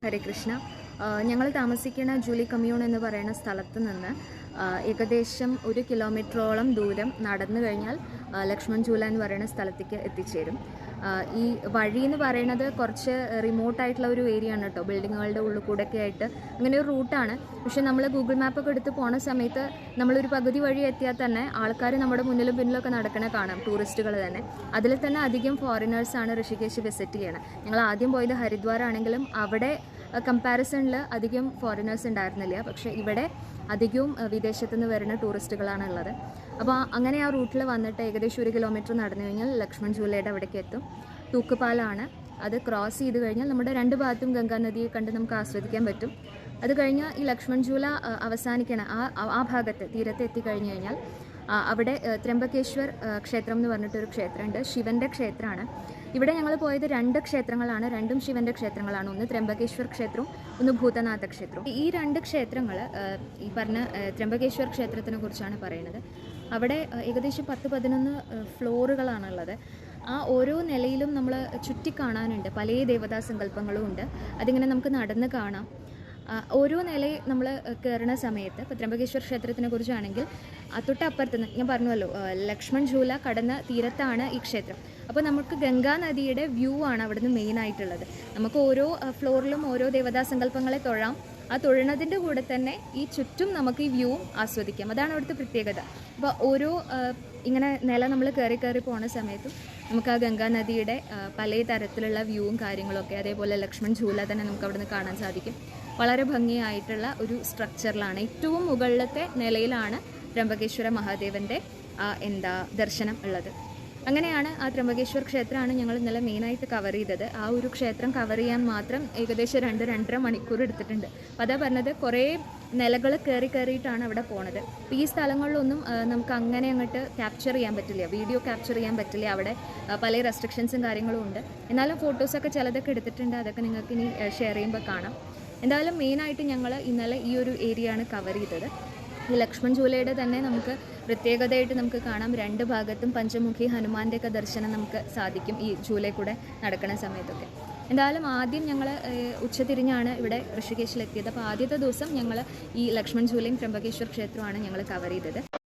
ഹരേ കൃഷ്ണ. ഞങ്ങൾ താമസിക്കുന്ന Julie commune എന്ന് പറയുന്ന സ്ഥലത്ത് നിന്ന് ഏകദേശം 1 കിലോമീറ്ററോളം ദൂരം നടന്നു കഴിഞ്ഞാൽ ലക്ഷ്മൺ ഝൂല എന്ന് പറയുന്ന സ്ഥലത്തേക്ക് എത്തിച്ചേരും. ഈ വഴി എന്ന് പറയുന്നത് കുറച്ച് റിമോട്ടായിട്ടുള്ള ഒരു ഏരിയ ആണ് കേട്ടോ. ബിൽഡിങ്ങുകളുടെ ഉള്ളിൽ കൂടെയൊക്കെ ആയിട്ട് അങ്ങനെ ഒരു റൂട്ടാണ്. പക്ഷേ നമ്മൾ ഗൂഗിൾ മാപ്പൊക്കെ എടുത്ത് പോണ സമയത്ത് നമ്മളൊരു പകുതി വഴി എത്തിയാൽ തന്നെ ആൾക്കാർ നമ്മുടെ മുന്നിലും പിന്നിലൊക്കെ നടക്കണ കാണാം, ടൂറിസ്റ്റുകൾ തന്നെ. അതിൽ തന്നെ അധികം ഫോറിനേഴ്സാണ് ഋഷികേശ് വിസിറ്റ് ചെയ്യണം. ഞങ്ങൾ ആദ്യം പോയത് ഹരിദ്വാർ ആണെങ്കിലും അവിടെ കമ്പാരിസണിൽ അധികം ഫോറിനേഴ്സ് ഉണ്ടായിരുന്നില്ല. പക്ഷേ ഇവിടെ അധികവും വിദേശത്തു നിന്ന് വരുന്ന ടൂറിസ്റ്റുകളാണ് ഉള്ളത്. അപ്പോൾ അങ്ങനെ ആ റൂട്ടിൽ വന്നിട്ട് ഏകദേശം 1 കിലോമീറ്റർ നടന്നു കഴിഞ്ഞാൽ ലക്ഷ്മൺ ഝൂലയുടെ അവിടേക്ക് എത്തും. തൂക്കുപാലാണ്. അത് ക്രോസ് ചെയ്ത് കഴിഞ്ഞാൽ നമ്മുടെ 2 ഭാഗത്തും ഗംഗാ നദിയെ കണ്ട് നമുക്ക് ആസ്വദിക്കാൻ പറ്റും. അത് കഴിഞ്ഞാൽ ഈ ലക്ഷ്മൺ ഝൂല അവസാനിക്കണ ആ ഭാഗത്ത് തീരത്ത് എത്തിക്കഴിഞ്ഞ് കഴിഞ്ഞാൽ അവിടെ ത്രംബകേശ്വർ ക്ഷേത്രം എന്ന് പറഞ്ഞിട്ടൊരു ക്ഷേത്രമുണ്ട്. ശിവൻ്റെ ക്ഷേത്രമാണ്. ഇവിടെ ഞങ്ങൾ പോയത് 2 ക്ഷേത്രങ്ങളാണ്. രണ്ടും ശിവൻ്റെ ക്ഷേത്രങ്ങളാണ്. ഒന്ന് ത്രംബകേശ്വർ ക്ഷേത്രവും ഒന്ന് ഭൂതനാഥ ക്ഷേത്രവും. ഈ 2 ക്ഷേത്രങ്ങൾ ഈ പറഞ്ഞ ത്രംബകേശ്വർ ക്ഷേത്രത്തിനെ കുറിച്ചാണ് പറയുന്നത്. അവിടെ ഏകദേശം 10-11 ഫ്ലോറുകളാണുള്ളത്. ആ ഓരോ നിലയിലും നമ്മൾ ചുറ്റിക്കാണാനുണ്ട്. പല ദേവതാ സങ്കല്പങ്ങളും ഉണ്ട്. അതിങ്ങനെ നമുക്ക് നടന്ന് കാണാം. ഓരോ നില നമ്മൾ കയറുന്ന സമയത്ത് ഇപ്പോൾ ത്രംബകേശ്വർ ക്ഷേത്രത്തിനെ കുറിച്ചാണെങ്കിൽ തൊട്ടപ്പുറത്ത് നിന്ന് ഞാൻ പറഞ്ഞല്ലോ, ലക്ഷ്മൺ ഝൂല കടന്ന തീരത്താണ് ഈ ക്ഷേത്രം. അപ്പോൾ നമുക്ക് ഗംഗാ നദിയുടെ വ്യൂ ആണ് അവിടുന്ന് മെയിനായിട്ടുള്ളത്. നമുക്ക് ഓരോ ഫ്ലോറിലും ഓരോ ദേവതാ സങ്കല്പങ്ങളെ തൊഴാം. ആ തൊഴുന്നതിൻ്റെ കൂടെ തന്നെ ഈ ചുറ്റും നമുക്ക് ഈ വ്യൂവും ആസ്വദിക്കാം. അതാണ് അവിടുത്തെ പ്രത്യേകത. അപ്പോൾ ഓരോ ഇങ്ങനെ നില നമ്മൾ കയറി പോകുന്ന സമയത്തും നമുക്ക് ആ ഗംഗാ നദിയുടെ പല തരത്തിലുള്ള വ്യൂവും കാര്യങ്ങളൊക്കെ, അതേപോലെ ലക്ഷ്മൺ ഝൂല തന്നെ നമുക്ക് അവിടുന്ന് കാണാൻ സാധിക്കും. വളരെ ഭംഗിയായിട്ടുള്ള ഒരു സ്ട്രക്ചറിലാണ്. ഏറ്റവും മുകളിലത്തെ നിലയിലാണ് ത്രംബകേശ്വര മഹാദേവൻ്റെ ദർശനം ഉള്ളത്. അങ്ങനെയാണ് ആ ത്രംബകേശ്വർ ക്ഷേത്രമാണ് ഞങ്ങൾ ഇന്നലെ മെയിനായിട്ട് കവർ ചെയ്തത്. ആ ഒരു ക്ഷേത്രം കവർ ചെയ്യാൻ മാത്രം ഏകദേശം 2-2.5 മണിക്കൂർ എടുത്തിട്ടുണ്ട്. അപ്പോൾ അതാ പറഞ്ഞത്, കുറേ നിലകൾ കയറിയിട്ടാണ് അവിടെ പോണത്. അപ്പോൾ ഈ സ്ഥലങ്ങളിലൊന്നും നമുക്ക് അങ്ങനെ അങ്ങോട്ട് ക്യാപ്ചർ ചെയ്യാൻ പറ്റില്ല, വീഡിയോ ക്യാപ്ചർ ചെയ്യാൻ പറ്റില്ല. അവിടെ പല റെസ്ട്രിക്ഷൻസും കാര്യങ്ങളും ഉണ്ട്. എന്നാലും ഫോട്ടോസൊക്കെ ചിലതൊക്കെ എടുത്തിട്ടുണ്ട്. അതൊക്കെ നിങ്ങൾക്ക് ഇനി ഷെയർ ചെയ്യുമ്പോൾ കാണാം. എന്തായാലും മെയിനായിട്ട് ഞങ്ങൾ ഇന്നലെ ഈ ഒരു ഏരിയ ആണ് കവർ ചെയ്തത്. ഈ ലക്ഷ്മൺ ഝൂലയുടെ തന്നെ നമുക്ക് പ്രത്യേകതയായിട്ട് നമുക്ക് കാണാം, 2 ഭാഗത്തും പഞ്ചമുഖി ഹനുമാൻ്റെയൊക്കെ ദർശനം നമുക്ക് സാധിക്കും ഈ ഝൂലയിൽ കൂടെ നടക്കുന്ന സമയത്തൊക്കെ. എന്തായാലും ആദ്യം ഞങ്ങൾ ഉച്ചതിരിഞ്ഞാണ് ഇവിടെ ഋഷികേശിലെത്തിയത്. അപ്പോൾ ആദ്യത്തെ ദിവസം ഞങ്ങൾ ഈ ലക്ഷ്മൺ ഝൂലയും ത്രംബകേശ്വർ ക്ഷേത്രമാണ് ഞങ്ങൾ കവർ ചെയ്തത്.